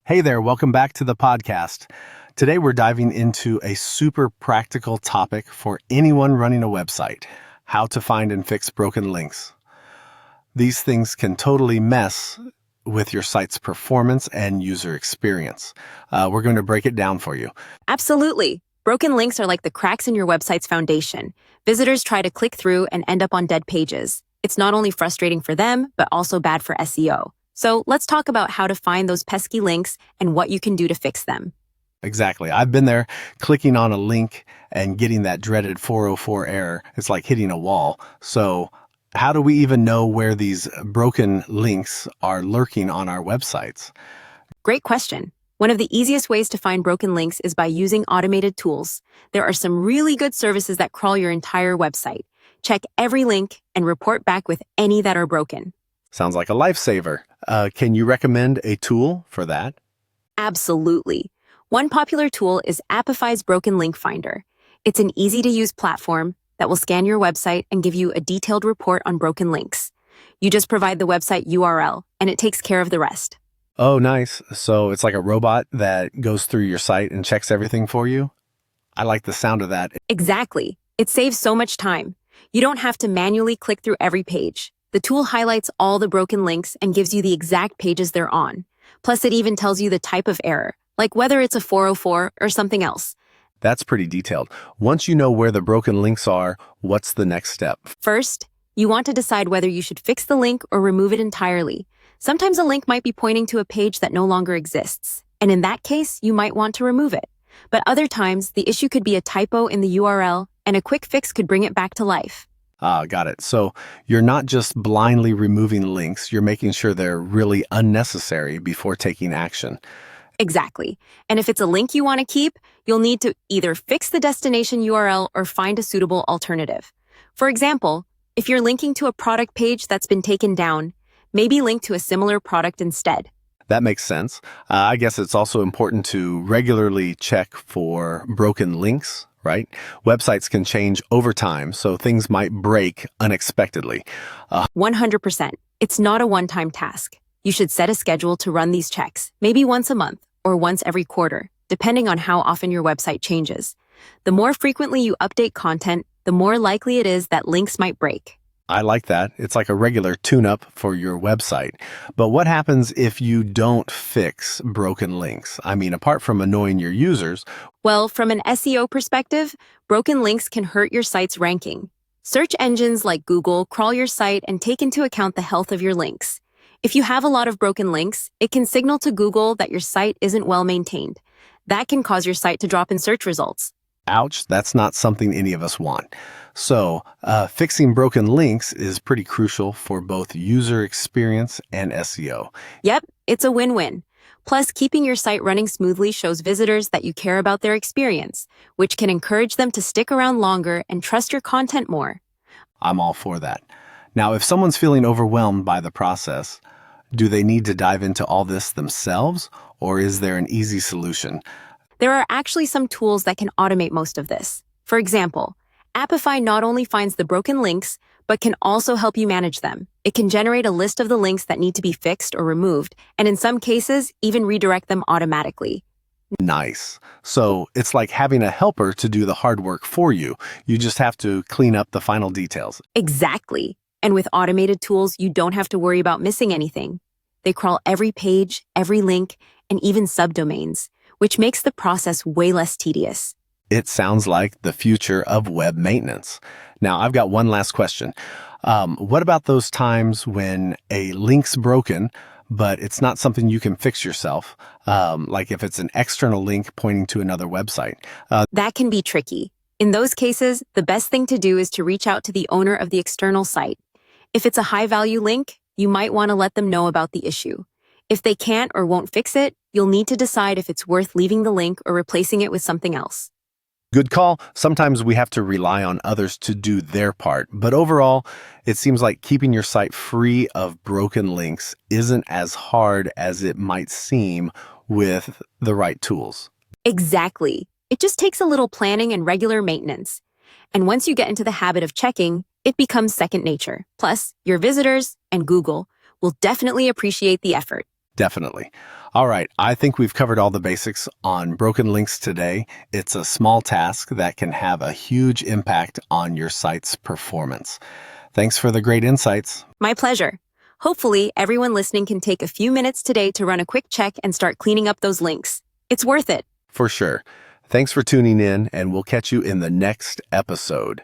Hey there, welcome back to the podcast. Today we're diving into a super practical topic for anyone running a website: how to find and fix broken links. These things can totally mess with your site's performance and user experience. We're going to break it down for you. Absolutely. Broken links are like the cracks in your website's foundation. Visitors try to click through and end up on dead pages. It's not only frustrating for them, but also bad for SEO. So let's talk about how to find those pesky links and what you can do to fix them. Exactly. I've been there clicking on a link and getting that dreaded 404 error. It's like hitting a wall. So how do we even know where these broken links are lurking on our websites? Great question. One of the easiest ways to find broken links is by using automated tools. There are some really good services that crawl your entire website. Check every link and report back with any that are broken. Sounds like a lifesaver. Can you recommend a tool for that? Absolutely. One popular tool is Apify's Broken Link Finder. It's an easy-to-use platform that will scan your website and give you a detailed report on broken links. You just provide the website URL, and it takes care of the rest. Oh, nice. So it's like a robot that goes through your site and checks everything for you? I like the sound of that. Exactly. It saves so much time. You don't have to manually click through every page. The tool highlights all the broken links and gives you the exact pages they're on. Plus, it even tells you the type of error, like whether it's a 404 or something else. That's pretty detailed. Once you know where the broken links are, what's the next step? First, you want to decide whether you should fix the link or remove it entirely. Sometimes a link might be pointing to a page that no longer exists, and in that case, you might want to remove it. But other times, the issue could be a typo in the URL, and a quick fix could bring it back to life. Got it. So you're not just blindly removing links, you're making sure they're really unnecessary before taking action. Exactly. And if it's a link you want to keep, you'll need to either fix the destination URL or find a suitable alternative. For example, if you're linking to a product page that's been taken down, maybe link to a similar product instead. That makes sense. I guess it's also important to regularly check for broken links, right? Websites can change over time, so things might break unexpectedly. 100%. It's not a one-time task. You should set a schedule to run these checks, maybe once a month or once every quarter, depending on how often your website changes. The more frequently you update content, the more likely it is that links might break. I like that. It's like a regular tune-up for your website. But what happens if you don't fix broken links? I mean, apart from annoying your users. Well, from an SEO perspective, broken links can hurt your site's ranking. Search engines like Google crawl your site and take into account the health of your links. If you have a lot of broken links, it can signal to Google that your site isn't well maintained. That can cause your site to drop in search results. Ouch, that's not something any of us want. So, fixing broken links is pretty crucial for both user experience and SEO. Yep, it's a win-win. Plus, keeping your site running smoothly shows visitors that you care about their experience, which can encourage them to stick around longer and trust your content more. I'm all for that. Now, if someone's feeling overwhelmed by the process, do they need to dive into all this themselves, or is there an easy solution? There are actually some tools that can automate most of this. For example, Apify not only finds the broken links, but can also help you manage them. It can generate a list of the links that need to be fixed or removed, and in some cases, even redirect them automatically. Nice. So it's like having a helper to do the hard work for you. You just have to clean up the final details. Exactly. And with automated tools, you don't have to worry about missing anything. They crawl every page, every link, and even subdomains, which makes the process way less tedious. It sounds like the future of web maintenance. Now, I've got one last question. What about those times when a link's broken, but it's not something you can fix yourself? Like if it's an external link pointing to another website. That can be tricky. In those cases, the best thing to do is to reach out to the owner of the external site. If it's a high-value link, you might want to let them know about the issue. If they can't or won't fix it, you'll need to decide if it's worth leaving the link or replacing it with something else. Good call. Sometimes we have to rely on others to do their part, but overall, it seems like keeping your site free of broken links isn't as hard as it might seem with the right tools. Exactly. It just takes a little planning and regular maintenance. And once you get into the habit of checking, it becomes second nature. Plus, your visitors and Google will definitely appreciate the effort. Definitely. All right, I think we've covered all the basics on broken links today. It's a small task that can have a huge impact on your site's performance. Thanks for the great insights. My pleasure. Hopefully, everyone listening can take a few minutes today to run a quick check and start cleaning up those links. It's worth it. For sure. Thanks for tuning in, and we'll catch you in the next episode.